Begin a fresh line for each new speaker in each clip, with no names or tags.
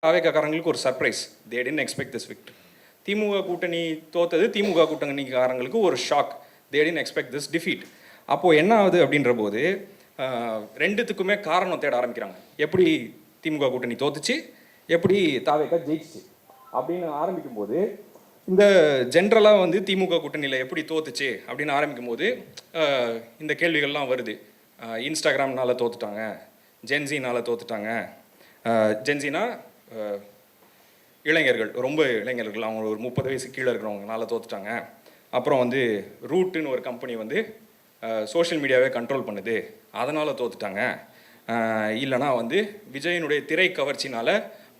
தாவேக்காரங்களுக்கு ஒரு surprise. They didn't expect this victory. DMK கூட்டணி தோத்தது திமுக கூட்டணிக்காரங்களுக்கு ஒரு shock. They didn't expect this defeat. அப்போது என்ன ஆகுது அப்படின்ற போது ரெண்டுத்துக்குமே காரணம் தேட ஆரம்பிக்கிறாங்க. எப்படி திமுக கூட்டணி தோத்துச்சு, எப்படி தாவேக்கா ஜெயிச்சிச்சு அப்படின்னு ஆரம்பிக்கும் போது இந்த ஜென்ரலாக வந்து திமுக கூட்டணியில் எப்படி தோத்துச்சு அப்படின்னு ஆரம்பிக்கும் போது இந்த கேள்விகள்லாம் வருது. இன்ஸ்டாகிராம்னால தோத்துட்டாங்க, ஜென்சினால் தோத்துட்டாங்க. ஜென்சினா இளைஞர்கள், ரொம்ப இளைஞர்கள், அவங்க ஒரு 30 வயசு கீழே இருக்கிறவங்கனால தோத்துட்டாங்க. அப்புறம் வந்து ரூட்டுன்னு ஒரு கம்பெனி வந்து சோஷியல் மீடியாவே கண்ட்ரோல் பண்ணுது, அதனால் தோத்துட்டாங்க. இல்லைனா வந்து விஜயனுடைய திரை கவர்ச்சினால்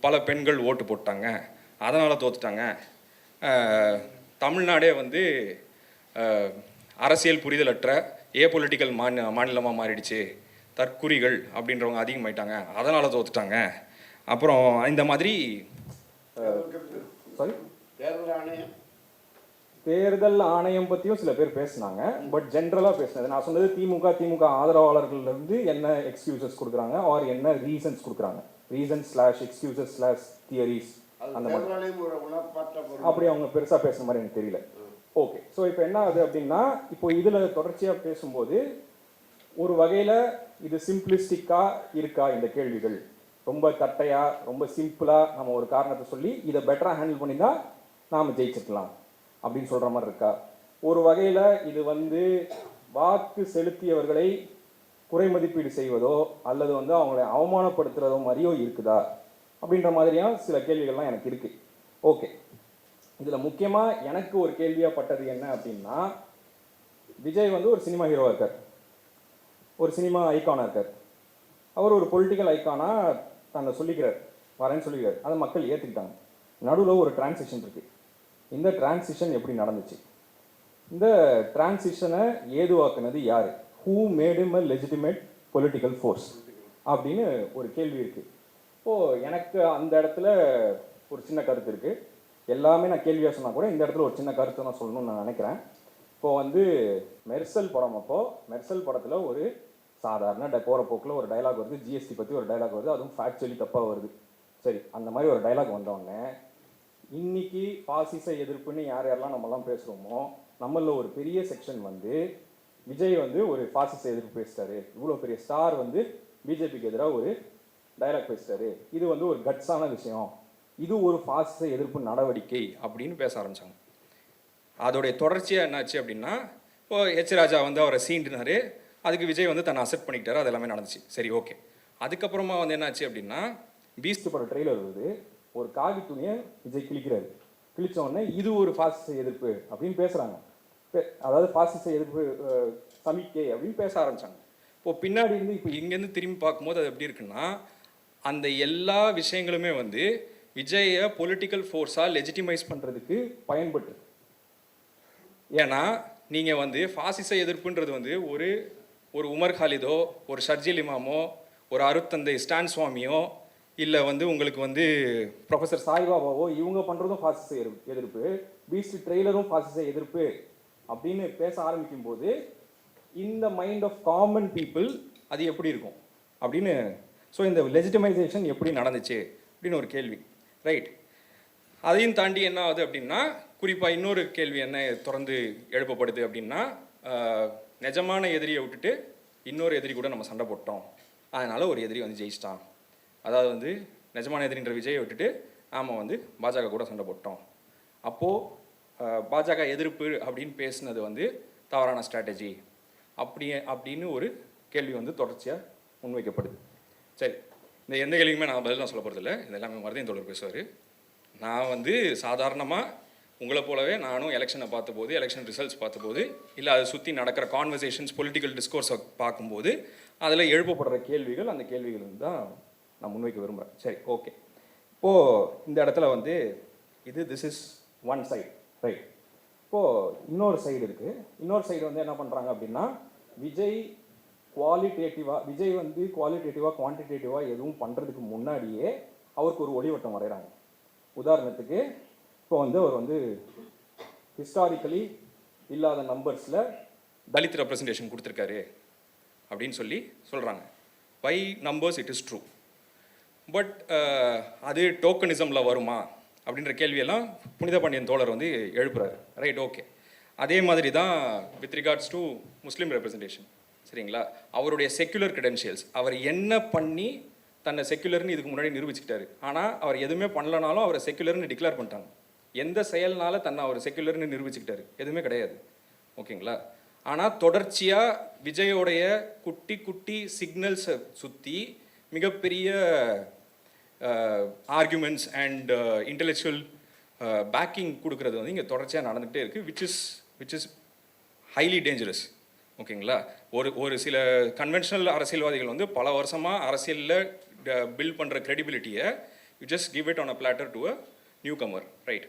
பல பெண்கள் ஓட்டு போட்டாங்க, அதனால் தோத்துட்டாங்க. தமிழ்நாடே வந்து அரசியல் புரிதலற்ற ஏபொலிட்டிக்கல் மாநிலமாக மாறிடுச்சு, தற்குறிகள் அப்படின்றவங்க அதிகமாயிட்டாங்க, அதனால் தோத்துட்டாங்க. அப்புறம் இந்த மாதிரி தேர்தல் ஆணையம் பற்றியும் சில பேர் பேசினாங்க. பட் ஜென்ரலாக பேசினது நான் சொன்னது திமுக ஆதரவாளர்கள்லேருந்து என்ன எக்ஸ்கியூசஸ் கொடுக்குறாங்க, ஆர் என்ன ரீசன்ஸ் கொடுக்குறாங்க, ரீசன்ஸ்/எக்ஸ்கியூசஸ்/தியரிஸ் அந்த மாதிரி அப்படி அவங்க பெருசாக பேசுகிற மாதிரி எனக்கு தெரியல. ஓகே, ஸோ இப்போ என்ன ஆகுது அப்படின்னா, இப்போ இதில் தொடர்ச்சியாக பேசும்போது ஒரு வகையில் இது சிம்பிளிஸ்டிக்காக இருக்கா இந்த கேள்விகள், ரொம்ப தட்டையாக ரொம்ப சிம்பிளாக நம்ம ஒரு காரணத்தை சொல்லி இதை பெட்டராக ஹேண்டில் பண்ணி தான் நாம் ஜெயிச்சிருக்கலாம் அப்படின்னு சொல்கிற மாதிரி இருக்கா? ஒரு வகையில் இது வந்து வாக்கு செலுத்தியவர்களை குறை மதிப்பீடு செய்வதோ அல்லது வந்து அவங்களை அவமானப்படுத்துகிறதோ மாதிரியோ இருக்குதா அப்படின்ற மாதிரியான சில கேள்விகள்லாம் எனக்கு இருக்குது. ஓகே, இதில் முக்கியமாக எனக்கு ஒரு கேள்வியாக பட்டது என்ன அப்படின்னா, விஜய் வந்து ஒரு சினிமா ஹீரோவாக இருக்கார், ஒரு சினிமா ஐக்கானாக இருக்கார், அவர் ஒரு பொலிட்டிக்கல் ஐக்கானாக தன்னை சொல்லிக்கிறார், வரேன்னு சொல்லிக்கிறார், அதை மக்கள் ஏற்றுக்கிட்டாங்க. நடுவில் ஒரு டிரான்சிஷன் இருக்குது. இந்த டிரான்சிஷன் எப்படி நடந்துச்சு, இந்த டிரான்சிஷனை ஏதுவாக்குனது யார், who made him a legitimate political force அப்படின்னு ஒரு கேள்வி இருக்குது. இப்போது எனக்கு அந்த இடத்துல ஒரு சின்ன கருத்து இருக்குது. எல்லாமே நான் கேள்வியாக சொன்னால் கூட இந்த இடத்துல ஒரு சின்ன கருத்தை நான் சொல்லணும்னு நான் நினைக்கிறேன். இப்போது வந்து மெர்சல் படம், அப்போது மெர்சல் படத்தில் ஒரு சாதாரண போகிற போக்கில் ஒரு டைலாக் வருது, ஜிஎஸ்டி பற்றி ஒரு டைலாக் வருது, அதுவும் ஃபேக்சுவலி தப்பாக வருது. சரி, அந்த மாதிரி ஒரு டைலாக் வந்தோடனே இன்னைக்கு பாசிச எதிர்ப்புன்னு யார் யாரெல்லாம் நம்மலாம் பேசுகிறோமோ, நம்மளில் ஒரு பெரிய செக்ஷன் வந்து விஜய் வந்து ஒரு பாசிச எதிர்ப்பு பேசிட்டாரு, இவ்வளோ பெரிய ஸ்டார் வந்து பிஜேபிக்கு எதிராக ஒரு டைலாக் பேசிட்டாரு, இது வந்து ஒரு கட்ஸான விஷயம், இது ஒரு பாசிச எதிர்ப்பு நடவடிக்கை அப்படின்னு பேச ஆரம்பித்தாங்க. அதோடைய தொடர்ச்சியாக என்னாச்சு அப்படின்னா, இப்போ ஹெச் ராஜா வந்து அவரை சீண்டினார், அதுக்கு விஜய் வந்து தன்னை அக்செப்ட் பண்ணிக்கிட்டாரு, அது எல்லாமே நடந்துச்சு. சரி, ஓகே. அதுக்கப்புறமா வந்து என்னாச்சு அப்படின்னா, பீஸ்ட் படம் ட்ரெய்லர் வருது, ஒரு காவி துணியை விஜய் கிழிக்கிறாரு, கிழிச்ச உடனே இது ஒரு பாசிச எதிர்ப்பு அப்படின்னு பேசுகிறாங்க, அதாவது பாசிச எதிர்ப்பு சமிக்கை அப்படின்னு பேச ஆரம்பித்தாங்க. இப்போது பின்னாடி இருந்து இப்போ இங்கேருந்து திரும்பி பார்க்கும்போது அது எப்படி இருக்குன்னா, அந்த எல்லா விஷயங்களுமே வந்து விஜயை பொலிட்டிக்கல் ஃபோர்ஸாக லெஜிட்டிமைஸ் பண்ணுறதுக்கு பயன்பட்டு. ஏன்னா நீங்கள் வந்து பாசிச எதிர்ப்புன்றது வந்து ஒரு உமர் காலிதோ, ஒரு ஷர்ஜில் இமாமோ, ஒரு அருத்தந்தை ஸ்டான் சுவாமியோ, இல்லை வந்து உங்களுக்கு வந்து ப்ரொஃபஸர் சாய்பாபாவோ, இவங்க பண்ணுறதும் பாசிச எதிர்ப்பு, பீஸ்ட் ட்ரெய்லரும் பாசிச எதிர்ப்பு அப்படின்னு பேச ஆரம்பிக்கும் போது இந்த மைண்ட் ஆஃப் காமன் பீப்புள் அது எப்படி இருக்கும் அப்படின்னு, ஸோ இந்த லெஜிட்டிமைசேஷன் எப்படி நடந்துச்சு அப்படின்னு ஒரு கேள்வி, ரைட்? அதையும் தாண்டி என்ன ஆகுது அப்படின்னா, குறிப்பாக இன்னொரு கேள்வி என்ன தொடர்ந்து எழுப்பப்படுது அப்படின்னா, நிஜமான எதிரியை விட்டுட்டு இன்னொரு எதிரி கூட நம்ம சண்டை போட்டோம், அதனால் ஒரு எதிரி வந்து ஜெயிச்சிட்டான். அதாவது வந்து நிஜமான எதிரின்ற விஜயை விட்டுட்டு நாம் வந்து பாஜக கூட சண்டை போட்டோம், அப்போது பாஜக எதிர்ப்பு அப்படின்னு பேசுனது வந்து தவறான ஸ்ட்ராட்டஜி அப்படின்னு ஒரு கேள்வி வந்து தொடர்ச்சியாக முன்வைக்கப்படுது. சரி, இந்த எந்த கேள்வியுமே நான் பதில் சொல்ல போகிறதில்ல, இது எல்லாமே மருதையும் தோழர் பேசுவார். நான் வந்து சாதாரணமாக உங்களை போலவே நானும் எலெக்ஷனை பார்த்தபோது, எலெக்ஷன் ரிசல்ட்ஸ் பார்த்தபோது, இல்லை அதை சுற்றி நடக்கிற கான்வர்சேஷன்ஸ், பொலிட்டிக்கல் டிஸ்கோர்ஸை பார்க்கும்போது அதில் எழுப்பப்படுற கேள்விகள், அந்த கேள்விகள் தான் நான் முன்வைக்க விரும்புகிறேன். சரி, ஓகே. இப்போது இந்த இடத்துல வந்து this is one side, right? இப்போது இன்னொரு சைடு இருக்குது. இன்னொரு சைடு வந்து என்ன பண்ணுறாங்க அப்படின்னா, விஜய் வந்து குவாலிட்டேட்டிவாக குவான்டிடேட்டிவாக எதுவும் பண்ணுறதுக்கு முன்னாடியே அவருக்கு ஒரு ஒளிவட்டம் வரைகிறாங்க. உதாரணத்துக்கு இப்போ வந்து அவர் வந்து ஹிஸ்டாரிக்கலி இல்லாத நம்பர்ஸில் தலித் ரெப்ரசன்டேஷன் கொடுத்துருக்காரு அப்படின்னு சொல்கிறாங்க. By numbers it is true,
but அது டோக்கனிசமில் வருமா அப்படின்ற கேள்வியெல்லாம் புனித பாண்டியன் தோழர் வந்து எழுப்புறாரு. Right, okay. அதே மாதிரி தான் with regards to Muslim representation, சரிங்களா? அவருடைய செக்குலர் கிரெடென்ஷியல்ஸ், அவர் என்ன பண்ணி தன்னை செக்குலர்னு இதுக்கு முன்னாடி நிரூபிச்சுக்கிட்டாரு. ஆனால் அவர் எதுவுமே பண்ணலனாலும் அவரை செக்குலர்னு டிக்ளேர் பண்ணிட்டாங்க. எந்த செயல்னால தன்னை அவர் செக்குலர்னு நிரூபிச்சுக்கிட்டாரு? எதுவுமே கிடையாது, ஓகேங்களா? ஆனால் தொடர்ச்சியாக விஜயோடைய குட்டி குட்டி சிக்னல்ஸை சுற்றி மிகப்பெரிய ஆர்குமெண்ட்ஸ் அண்ட் இன்டெலெக்சுவல் பேக்கிங் கொடுக்கறது வந்து இங்கே தொடர்ச்சியாக நடந்துகிட்டே இருக்குது, விச் இஸ் ஹைலி டேஞ்சரஸ், ஓகேங்களா? ஒரு சில கன்வென்ஷனல் அரசியல்வாதிகள் வந்து பல வருஷமாக அரசியலில் பில்ட் பண்ணுற க்ரெடிபிலிட்டியை you just give it on a platter to a newcomer, right?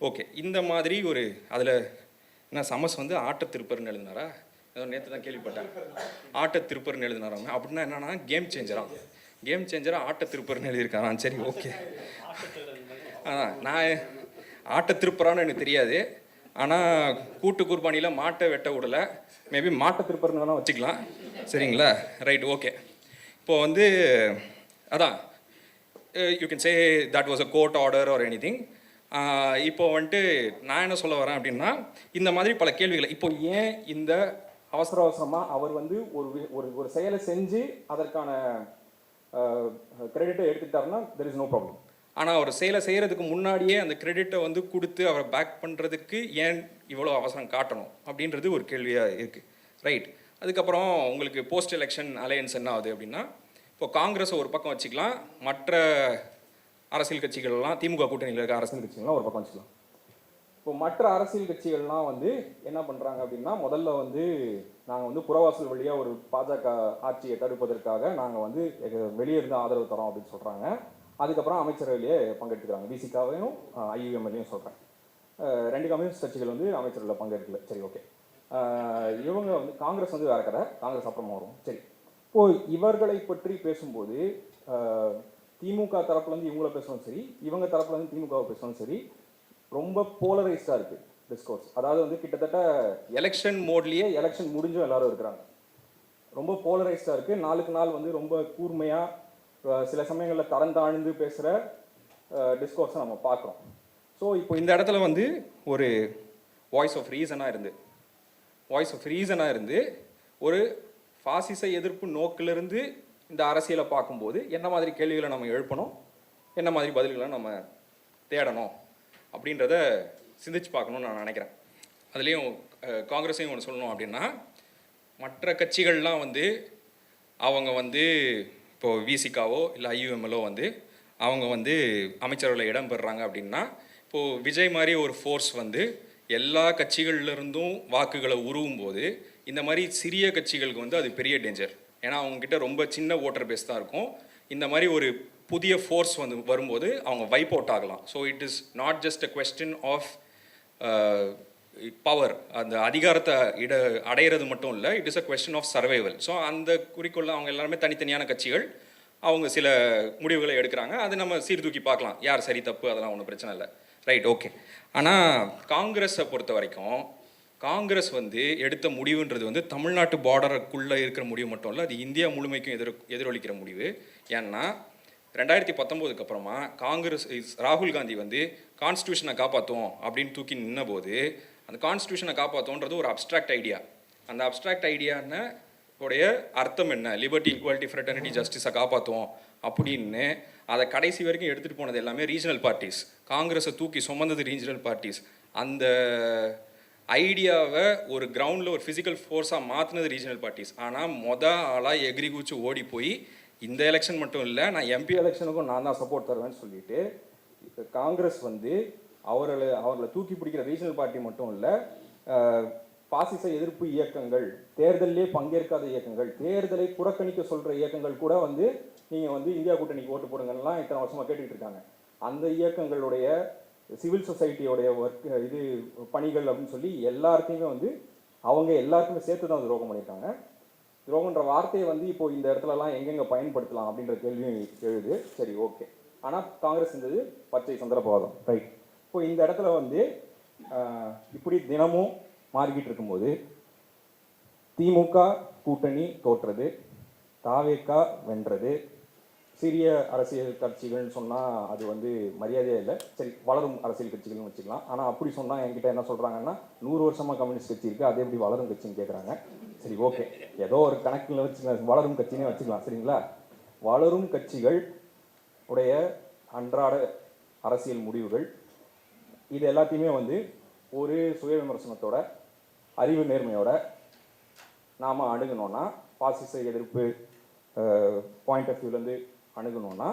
Okay. இந்த மாதிரி ஒரு அதில் என்ன சமஸ் வந்து ஆட்டத்திருப்பர்னு எழுதினாரா? ஏதோ நேற்று தான் கேள்விப்பட்டேன், ஆட்டத்திருப்பர்னு எழுதினாராங்க. அப்படின்னா என்னன்னா கேம் சேஞ்சராக ஆட்டத்திருப்பர்னு எழுதியிருக்காரான். சரி, ஓகே. நான் ஆட்டத்திருப்பரான்னு எனக்கு தெரியாது. ஆனால் கூட்டு குர்பானியில் மாட்டை வெட்ட விடலை, மேபி மாட்டை திருப்பர்னு வேணால் வச்சுக்கலாம், சரிங்களா? Right, okay. இப்போது வந்து அதான் you can say that was a court order or any thing. இப்போ வந்துட்டு நான் என்ன சொல்ல வரேன் அப்படின்னா, இந்த மாதிரி பல கேள்விகளை இப்போ ஏன் இந்த அவசரமாக அவர் வந்து ஒரு செயலை செஞ்சு அதற்கான கிரெடிட்டை எடுத்துக்கிட்டாருன்னா தெர் இஸ் நோ ப்ராப்ளம். ஆனால் அவர் செயலை செய்கிறதுக்கு முன்னாடியே அந்த கிரெடிட்டை வந்து கொடுத்து அவரை பேக் பண்ணுறதுக்கு ஏன் இவ்வளோ அவசரம் காட்டணும் அப்படின்றது ஒரு கேள்வியாக இருக்குது, ரைட்? அதுக்கப்புறம் உங்களுக்கு போஸ்ட் எலெக்ஷன் அலையன்ஸ் என்ன ஆகுது அப்படின்னா, இப்போ காங்கிரஸை ஒரு பக்கம் வச்சுக்கலாம், மற்ற அரசியல் கட்சிகள்லாம், திமுக கூட்டணியில் இருக்க அரசியல் கட்சிகள்லாம் ஒரு பக்கம் வச்சுக்கலாம். இப்போ மற்ற அரசியல் கட்சிகள்லாம் வந்து என்ன பண்ணுறாங்க அப்படின்னா, முதல்ல வந்து நாங்கள் வந்து புறவாசல் வழியாக ஒரு பாஜக ஆட்சியை தடுப்பதற்காக நாங்கள் வந்து வெளியே இருந்து ஆதரவு தரோம் அப்படின்னு சொல்கிறாங்க. அதுக்கப்புறம் அமைச்சரவையிலேயே பங்கெடுத்துக்கிறாங்க, பிசிகாவையும் ஐயுஎம்எல்லையும் சொல்கிறேன். 2 கம்யூனிஸ்ட் கட்சிகள் வந்து அமைச்சரவையில் பங்கெடுக்கல, சரி, ஓகே. இவங்க வந்து காங்கிரஸ் வந்து வேறு கதை, காங்கிரஸ் அப்புறமா வரும், சரி. இப்போது இவர்களை பற்றி பேசும்போது திமுக தரப்புலேருந்து இவங்கள பேசணும் சரி, இவங்க தரப்புலேருந்து திமுகவை பேசணும் சரி, ரொம்ப போலரைஸ்டாக இருக்குது டிஸ்கோர்ஸ். அதாவது வந்து கிட்டத்தட்ட எலெக்ஷன் மோட்லேயே எலெக்ஷன் முடிஞ்சும் எல்லாரும் இருக்கிறாங்க. ரொம்ப போலரைஸ்டாக இருக்குது. நாளுக்கு நாள் வந்து ரொம்ப கூர்மையாக சில சமயங்களில் தரம் தாழ்ந்து பேசுகிற டிஸ்கோர்ஸை நம்ம பார்க்குறோம். ஸோ இப்போ இந்த இடத்துல வந்து ஒரு வாய்ஸ் ஆஃப் ரீசனாக இருந்து ஒரு பாசிச எதிர்ப்பு நோக்கிலிருந்து இந்த அரசியலை பார்க்கும்போது என்ன மாதிரி கேள்விகளை நம்ம எழுப்பணும், என்ன மாதிரி பதில்களை நம்ம தேடணும் அப்படின்றத சிந்திச்சு பார்க்கணும்னு நான் நினைக்கிறேன். அதுலேயும் காங்கிரஸையும் ஒன்று சொல்லணும் அப்படின்னா, மற்ற கட்சிகள்லாம் வந்து அவங்க வந்து இப்போது விசிகாவோ இல்லை ஐயுஎம்எல்ஓ வந்து அவங்க வந்து அமைச்சரவையில் இடம் பெறுறாங்க அப்படின்னா, இப்போது விஜய் மாதிரி ஒரு ஃபோர்ஸ் வந்து எல்லா கட்சிகள்லேருந்தும் வாக்குகளை உருவும் போது இந்த மாதிரி சிறிய கட்சிகளுக்கு வந்து அது பெரிய டேஞ்சர். ஏன்னா அவங்கக்கிட்ட ரொம்ப சின்ன ஓட்டர் பேஸ் தான் இருக்கும். இந்த மாதிரி ஒரு புதிய ஃபோர்ஸ் வந்து வரும்போது அவங்க வைப் அவுட் ஆகலாம். So it is not just a question of power, அந்த அதிகாரத்தை அடையிறது மட்டும் இல்லை, it is a question of survival. So அந்த குறிக்கோளில் அவங்க எல்லாருமே தனித்தனியான கட்சிகள், அவங்க சில முடிவுகளை எடுக்கிறாங்க. அது நம்ம சீர்தூக்கி பார்க்கலாம், யார் சரி தப்பு, அதெல்லாம் ஒன்றும் பிரச்சனை இல்லை, ரைட், ஓகே. ஆனால் காங்கிரஸை பொறுத்த வரைக்கும் காங்கிரஸ் வந்து எடுத்த முடிவுன்றது வந்து தமிழ்நாட்டு பார்டருக்குள்ளே இருக்கிற முடிவு மட்டும் இல்லை, அது இந்தியா முழுமைக்கும் எதிரொலிக்கிற முடிவு. ஏன்னா 2019 அப்புறமா காங்கிரஸ் ராகுல் காந்தி வந்து கான்ஸ்டியூஷனை காப்பாற்றுவோம் அப்படின்னு தூக்கி நின்ன போது, அந்த கான்ஸ்டியூஷனை காப்பாற்றுவோன்றது ஒரு அப்ட்ராக்ட் ஐடியா. அந்த அப்ட்ராக்ட் ஐடியான்னு உடைய அர்த்தம் என்ன, லிபர்ட்டி, ஈக்குவாலிட்டி, ஃப்ரெட்டர்னிட்டி, ஜஸ்டிஸை காப்பாற்றுவோம் அப்படின்னு அதை கடைசி வரைக்கும் எடுத்துகிட்டு போனது எல்லாமே ரீஜனல் பார்ட்டிஸ். காங்கிரஸை தூக்கி சுமந்தது ரீஜனல் பார்ட்டிஸ். அந்த ஐடியாவை ஒரு கிரவுண்டில் ஒரு ஃபிசிக்கல் ஃபோர்ஸாக மாற்றினது ரீஜனல் பார்ட்டிஸ். ஆனால் ஆளாக எகிரி கூச்சு ஓடி போய் இந்த எலெக்ஷன் மட்டும் இல்லை, நான் எம்பி எலெக்ஷனுக்கும் நான் தான் சப்போர்ட் தருவேன்னு சொல்லிட்டு காங்கிரஸ் வந்து அவர்களை தூக்கி பிடிக்கிற ரீஜனல் பார்ட்டி மட்டும் இல்லை, பாசிச எதிர்ப்பு இயக்கங்கள், தேர்தலிலே பங்கேற்காத இயக்கங்கள், தேர்தலை புறக்கணிக்க சொல்கிற இயக்கங்கள் கூட வந்து நீங்கள் வந்து இந்தியா கூட்டணிக்கு ஓட்டு போடுங்கலாம் இத்தனை வருஷமாக கேட்டுக்கிட்டு இருக்காங்க. அந்த இயக்கங்களுடைய சிவில் சொசைட்டியோடைய பணிகள் அப்படின்னு சொல்லி எல்லாருக்குமே வந்து அவங்க எல்லாருக்குமே சேர்த்து தான் துரோகம் பண்ணியிருக்காங்க. துரோகன்ற வார்த்தையை வந்து இப்போ இந்த இடத்துலலாம் எங்கெங்கே பயன்படுத்தலாம் அப்படின்ற கேள்வியும் எழுது, சரி, ஓகே. ஆனால் காங்கிரஸ் இருந்தது பச்சை சந்திரபாதம், ரைட். இப்போ இந்த இடத்துல வந்து இப்படி தினமும் மாறிக்கிட்டு இருக்கும்போது திமுக கூட்டணி தோற்றது, தாவேகா வென்றது,
சிறிய அரசியல் கட்சிகள்னு சொன்னால் அது வந்து மரியாதையே இல்லை. சரி, வளரும் அரசியல் கட்சிகள்னு வச்சுக்கலாம். ஆனால் அப்படி சொன்னால் என்கிட்ட என்ன சொல்கிறாங்கன்னா 100 வருஷமாக கம்யூனிஸ்ட் கட்சி இருக்குது, அது எப்படி வளரும் கட்சின்னு கேட்குறாங்க. சரி, ஓகே, ஏதோ ஒரு கணக்கில் வச்சுக்கலாம், வளரும் கட்சினே வச்சுக்கலாம். சரிங்களா? வளரும் கட்சிகள் உடைய அன்றாட அரசியல் முடிவுகள் இது எல்லாத்தையுமே வந்து ஒரு சுய விமர்சனத்தோட, அறிவு நேர்மையோட நாம் அணுகணும்னா, பாசிச எதிர்ப்பு பாயிண்ட் ஆஃப் வியூலேருந்து அணுகணும்னா,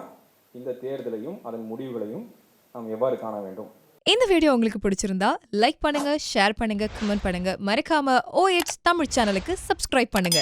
இந்த தேர்தலையும் அதன் முடிவுகளையும் நாம் எவ்வாறு காண வேண்டும்?
இந்த வீடியோ உங்களுக்கு பிடிச்சிருந்தா லைக் பண்ணுங்க, ஷேர் பண்ணுங்க, கமெண்ட் பண்ணுங்க. மறக்காம OH தமிழ் சேனலுக்கு சப்ஸ்கிரைப் பண்ணுங்க.